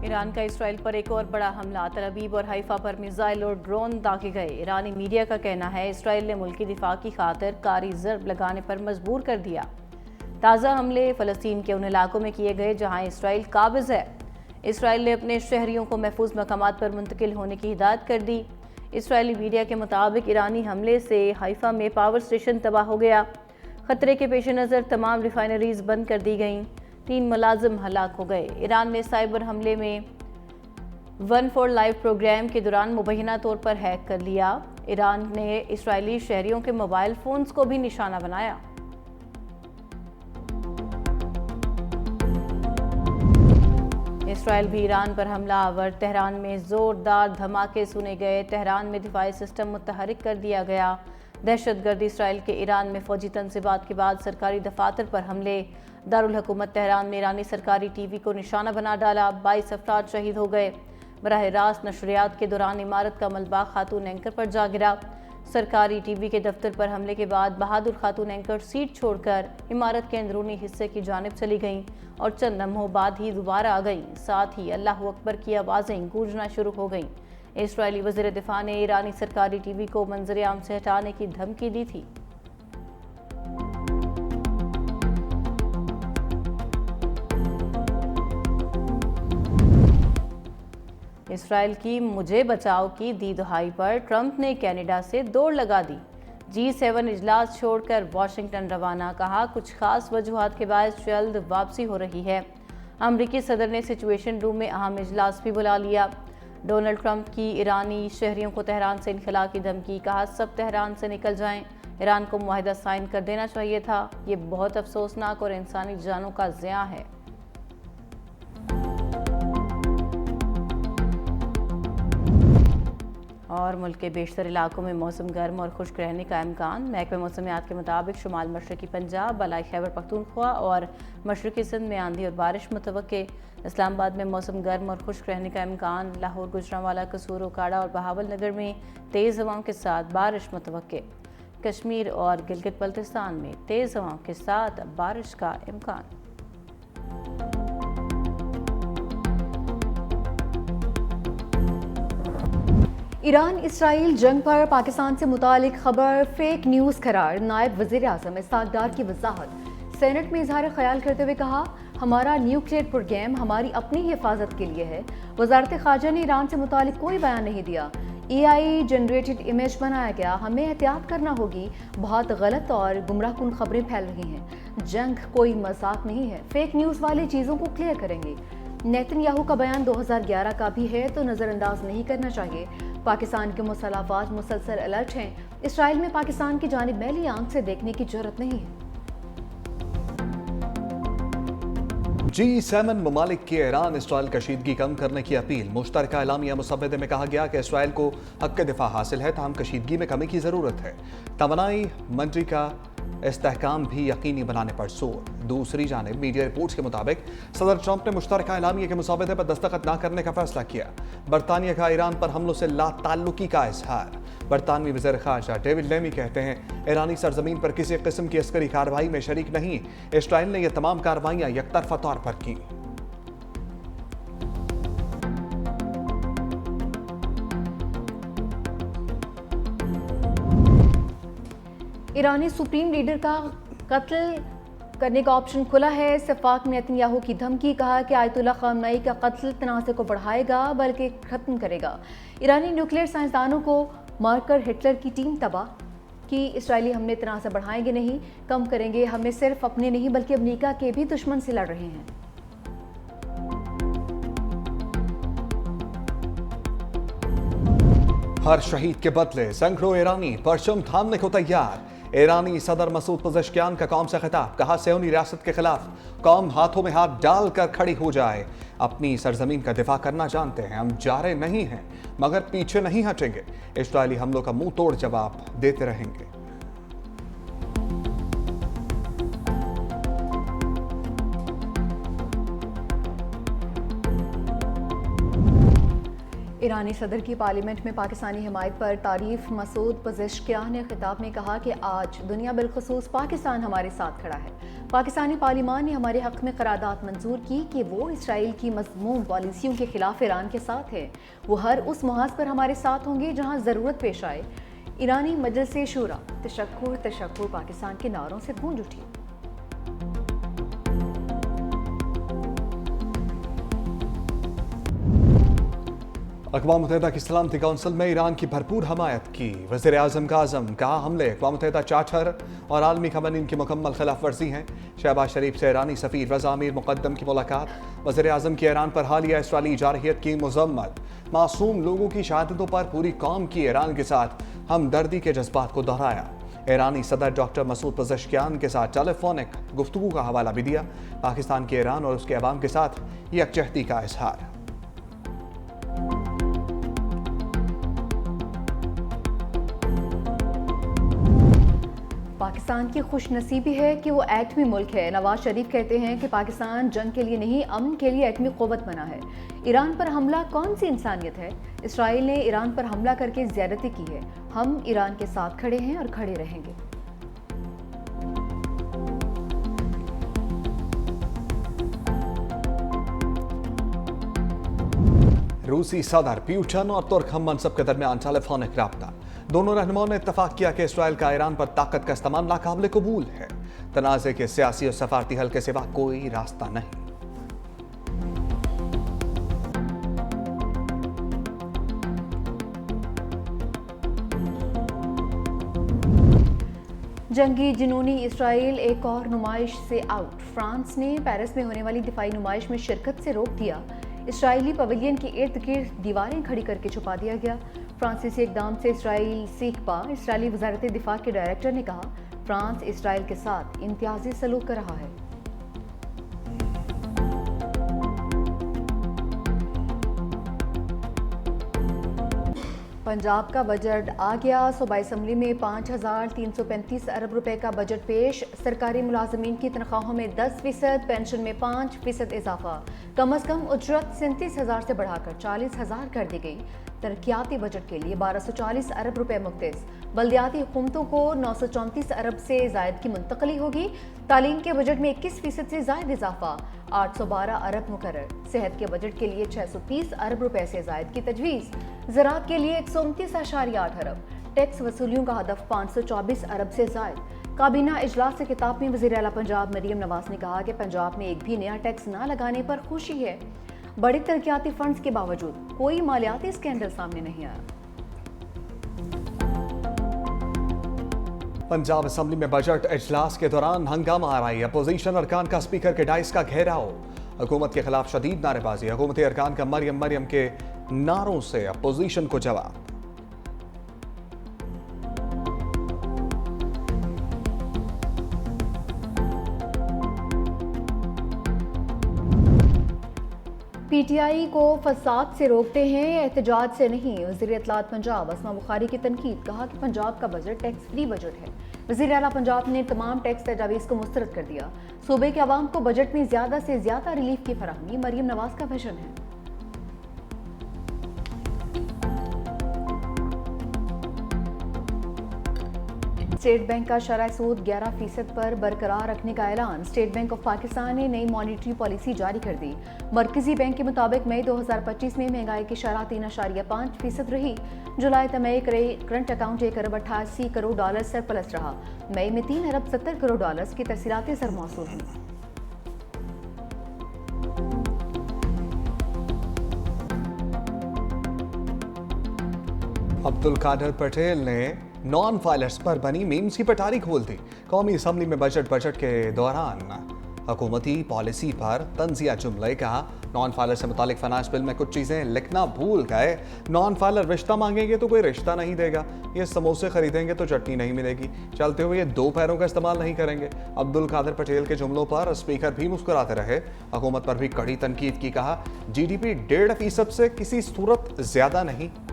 ایران کا اسرائیل پر ایک اور بڑا حملہ، تل ابیب اور حیفا پر میزائل اور ڈرون داغے گئے۔ ایرانی میڈیا کا کہنا ہے اسرائیل نے ملکی دفاع کی خاطر کاری ضرب لگانے پر مجبور کر دیا۔ تازہ حملے فلسطین کے ان علاقوں میں کیے گئے جہاں اسرائیل قابض ہے۔ اسرائیل نے اپنے شہریوں کو محفوظ مقامات پر منتقل ہونے کی ہدایت کر دی۔ اسرائیلی میڈیا کے مطابق ایرانی حملے سے حیفا میں پاور اسٹیشن تباہ ہو گیا۔ خطرے کے پیش نظر تمام ریفائنریز بند کر دی گئیں۔ 3 ملازم ہلاک ہو گئے۔ ایران نے سائبر حملے میں 14 لائیو پروگرام کے دوران مبینہ طور پر ہیک کر لیا۔ ایران نے اسرائیلی شہریوں کے موبائل فونز کو بھی نشانہ بنایا۔ اسرائیل بھی ایران پر حملہ آور، تہران میں زوردار دھماکے سنے گئے۔ تہران میں دفاعی سسٹم متحرک کر دیا گیا۔ دہشت گردی اسرائیل کے ایران میں فوجی تنصیبات کے بعد سرکاری دفاتر پر حملے۔ دارالحکومت تہران میں ایرانی سرکاری ٹی وی کو نشانہ بنا ڈالا۔ 22 افراد شہید ہو گئے۔ براہ راست نشریات کے دوران عمارت کا ملبہ خاتون اینکر پر جا گرا۔ سرکاری ٹی وی کے دفتر پر حملے کے بعد بہادر خاتون اینکر سیٹ چھوڑ کر عمارت کے اندرونی حصے کی جانب چلی گئیں اور چند لمحوں بعد ہی دوبارہ آ گئیں۔ ساتھ ہی اللہ اکبر کی آوازیں گونجنا شروع ہو گئیں۔ اسرائیلی وزیر دفاع نے ایرانی سرکاری ٹی وی کو منظر عام سے ہٹانے کی دھمکی دی تھی۔ اسرائیل کی مجھے بچاؤ کی دی دہائی پر ٹرمپ نے کینیڈا سے دوڑ لگا دی۔ G7 اجلاس چھوڑ کر واشنگٹن روانہ، کہا کچھ خاص وجوہات کے باعث جلد واپسی ہو رہی ہے۔ امریکی صدر نے سچویشن روم میں اہم اجلاس بھی بلا لیا۔ ڈونلڈ ٹرمپ کی ایرانی شہریوں کو تہران سے انخلاء کی دھمکی، کہا سب تہران سے نکل جائیں۔ ایران کو معاہدہ سائن کر دینا چاہیے تھا۔ یہ بہت افسوسناک اور انسانی جانوں کا ضیاع ہے۔ اور ملک کے بیشتر علاقوں میں موسم گرم اور خشک رہنے کا امکان۔ محکمہ موسمیات کے مطابق شمال مشرقی پنجاب، بالائی خیبر پختونخوا اور مشرقی سندھ میں آندھی اور بارش متوقع۔ اسلام آباد میں موسم گرم اور خشک رہنے کا امکان۔ لاہور، گوجرانوالہ، قصور، اوکاڑہ اور بہاول نگر میں تیز ہواؤں کے ساتھ بارش متوقع۔ کشمیر اور گلگت بلتستان میں تیز ہواؤں کے ساتھ بارش کا امکان۔ ایران اسرائیل جنگ پر پاکستان سے متعلق خبر فیک نیوز قرار، نائب وزیر اعظم اسحاق ڈار کی وضاحت۔ سینٹ میں اظہار خیال کرتے ہوئے کہا ہمارا نیوکلیئر پروگرام ہماری اپنی حفاظت کے لیے ہے۔ وزارت خارجہ نے ایران سے متعلق کوئی بیان نہیں دیا۔ AI جنریٹڈ امیج بنایا گیا، ہمیں احتیاط کرنا ہوگی، بہت غلط اور گمراہ کن خبریں پھیل رہی ہیں۔ جنگ کوئی مذاق نہیں ہے، فیک نیوز والے چیزوں کو کلیئر کریں گے۔ نیتن یاہو کا بیان 2011 کا بھی ہے تو نظر انداز نہیں کرنا چاہیے۔ پاکستان کے مسلح افواج مسلسل الرٹ ہیں۔ اسرائیل میں پاکستان کی جانب میلی آنکھ سے دیکھنے کی جرات نہیں ہے۔ G7 ممالک کی ایران اسرائیل کشیدگی کم کرنے کی اپیل۔ مشترکہ اعلامیہ مسودے میں کہا گیا کہ اسرائیل کو حق دفاع حاصل ہے، تاہم کشیدگی میں کمی کی ضرورت ہے۔ توانائی منتری کا استحکام بھی یقینی بنانے پر زور۔ دوسری جانب میڈیا رپورٹس کے مطابق صدر ٹرمپ نے مشترکہ اعلامیہ کے مسودے پر دستخط نہ کرنے کا فیصلہ کیا۔ برطانیہ کا ایران پر حملوں سے لا تعلقی کا اظہار۔ برطانوی وزیر خارجہ ڈیوڈ لیمی کہتے ہیں ایرانی سرزمین پر کسی قسم کی عسکری کارروائی میں شریک نہیں۔ اسرائیل نے یہ تمام کارروائیاں یک طرفہ طور پر کی۔ ایرانی سپریم لیڈر کا قتل کرنے کا آپشن کھلا ہے۔ سفاک نیتن یاہو کی دھمکی، کہا کہ آیت اللہ خامنئی کا قتل تنازع کو بڑھائے گا بلکہ ختم کرے گا۔ ایرانی نیوکلیئر سائنسدانوں کو مار کر ہٹلر کی ٹیم تباہ کی۔ اسرائیلی حملے تنازع بڑھائیں گے نہیں، کم کریں گے۔ ہمیں صرف اپنے نہیں بلکہ امریکہ کے بھی دشمن سے لڑ رہے ہیں۔ ہر شہید کے بدلے سینکڑوں ایرانی پرچم تھامنے کو تیار۔ ایرانی صدر مسعود پزشکیان کا قوم سے خطاب، کہا صہیونی ریاست کے خلاف قوم ہاتھوں میں ہاتھ ڈال کر کھڑی ہو جائے۔ اپنی سرزمین کا دفاع کرنا جانتے ہیں، ہم جا رہے نہیں ہیں مگر پیچھے نہیں ہٹیں گے۔ اسرائیلی حملوں کا منہ توڑ جواب دیتے رہیں گے۔ ایرانی صدر کی پارلیمنٹ میں پاکستانی حمایت پر تعریف مسعود پزشکیان نے خطاب میں کہا کہ آج دنیا بالخصوص پاکستان ہمارے ساتھ کھڑا ہے۔ پاکستانی پارلیمان نے ہمارے حق میں قرارداد منظور کی کہ وہ اسرائیل کی مذموم پالیسیوں کے خلاف ایران کے ساتھ ہے۔ وہ ہر اس محاذ پر ہمارے ساتھ ہوں گے جہاں ضرورت پیش آئے۔ ایرانی مجلس شورا تشکر تشکر پاکستان کے نعروں سے گونج اٹھی۔ اقوام متحدہ کی سلامتی کونسل میں ایران کی بھرپور حمایت کی۔ وزیر اعظم کا عزم، کہا حملے اقوام متحدہ چارٹر اور عالمی قوانین کی مکمل خلاف ورزی ہیں۔ شہباز شریف سے ایرانی سفیر رضا امیر مقدم کی ملاقات۔ وزیر اعظم کی ایران پر حالیہ اسرائیلی جارحیت کی مذمت۔ معصوم لوگوں کی شہادتوں پر پوری قوم کی ایران کے ساتھ ہمدردی کے جذبات کو دہرایا۔ ایرانی صدر ڈاکٹر مسعود پزشکیان کے ساتھ ٹیلی فونک گفتگو کا حوالہ بھی دیا۔ پاکستان کی ایران اور اس کے عوام کے ساتھ یکجہتی کا اظہار۔ پاکستان کی خوش نصیبی ہے کہ وہ ایٹمی ملک ہے۔ نواز شریف کہتے ہیں کہ پاکستان جنگ کے لیے نہیں، امن کے لیے ایٹمی قوت بنا ہے۔ ایران پر حملہ کون سی انسانیت ہے؟ اسرائیل نے ایران پر حملہ کر کے زیادتی کی ہے۔ ہم ایران کے ساتھ کھڑے ہیں اور کھڑے رہیں گے۔ روسی صدر پیوٹن اور ترک ہم منصب کے درمیان ٹیلی فونک رابطہ۔ دونوں رہنماؤں نے اتفاق کیا کہ اسرائیل کا ایران پر طاقت کا استعمال ناقابل قبول ہے۔ تنازع کے سیاسی اور سفارتی حل کے سوا کوئی راستہ نہیں۔ جنگی جنونی اسرائیل ایک اور نمائش سے آؤٹ۔ فرانس نے پیرس میں ہونے والی دفاعی نمائش میں شرکت سے روک دیا۔ اسرائیلی پویلین کے ارد گرد دیواریں کھڑی کر کے چھپا دیا گیا۔ فرانسیسی اقدام سے اسرائیل سیکھ پا۔ اسرائیلی وزارت دفاع کے ڈائریکٹر نے کہا، فرانس اسرائیل کے ساتھ امتیازی سلوک کر رہا ہے۔ پنجاب کا بجٹ آ گیا۔ صوبائی اسمبلی میں 5,335 ارب روپے کا بجٹ پیش۔ سرکاری ملازمین کی تنخواہوں میں 10%، پینشن میں 5% اضافہ۔ کم از کم اجرت 37,000 سے بڑھا کر 40,000 کر دی گئی۔ ترقیاتی بجٹ کے لیے 1,240 ارب روپے مختص۔ بلدیاتی حکومتوں کو 934 ارب سے زائد کی منتقلی ہوگی۔ تعلیم کے بجٹ میں 21% سے زائد اضافہ، 812 ارب مقرر۔ صحت کے بجٹ کے لیے 630 ارب روپے سے زائد کی تجویز۔ زراعت کے لیے 129.8 ارب۔ ٹیکس وصولیوں کا ہدف 524 ارب سے زائد۔ کابینہ اجلاس سے خطاب میں وزیر اعلیٰ پنجاب مریم نواز نے کہا کہ پنجاب میں ایک بھی نیا ٹیکس نہ لگانے پر خوشی ہے۔ بڑے ترقیاتی فنڈز کے باوجود کوئی مالیاتی اسکینڈل سامنے نہیں آیا۔ پنجاب اسمبلی میں بجٹ اجلاس کے دوران ہنگامہ آرائی۔ اپوزیشن ارکان کا اسپیکر کے ڈائس کا گھیراؤ۔ حکومت کے خلاف شدید نعرے بازی۔ حکومتی ارکان کا مریم مریم کے نعروں سے اپوزیشن کو جواب۔ پی ٹی آئی کو فساد سے روکتے ہیں، احتجاج سے نہیں۔ وزیر اطلاعات پنجاب اسما بخاری کی تنقید، کہا کہ پنجاب کا بجٹ ٹیکس فری بجٹ ہے۔ وزیر اعلیٰ پنجاب نے تمام ٹیکس تجاویز کو مسترد کر دیا۔ صوبے کے عوام کو بجٹ میں زیادہ سے زیادہ ریلیف کی فراہمی مریم نواز کا ویژن ہے۔ اسٹیٹ بینک کا شرح سود 11% پر برقرار رکھنے کا اعلان۔ اسٹیٹ بینک آف پاکستان نے نئی مانیٹری پالیسی جاری کر دی۔ مرکزی بینک کے مطابق مئی 2025 میں مہنگائی کی شرح 3.5% رہی۔ جولائی تمئی کرنٹ اکاؤنٹ 1 ارب 88 کروڑ ڈالر سرپلس رہا۔ مئی میں 3 ارب 70 کروڑ ڈالر کی ترسیلاتی زر موصول ہوئی۔ عبدالقادر پٹیل نے نان فائلرز پر بنی میمز کی پٹاری کھول دی۔ قومی اسمبلی میں بجٹ کے دوران حکومتی پالیسی پر تنزیہ جملے، کہا نان فائلر سے متعلق فائنانس بل میں کچھ چیزیں لکھنا بھول گئے۔ نان فائلر رشتہ مانگیں گے تو کوئی رشتہ نہیں دے گا، یہ سموسے خریدیں گے تو چٹنی نہیں ملے گی، چلتے ہوئے یہ 2 پیروں کا استعمال نہیں کریں گے۔ عبدالقادر پٹیل کے جملوں پر اسپیکر بھی مسکراتے رہے۔ حکومت پر بھی کڑی تنقید کی، کہا GDP 1.5% سے کسی صورت زیادہ نہیں۔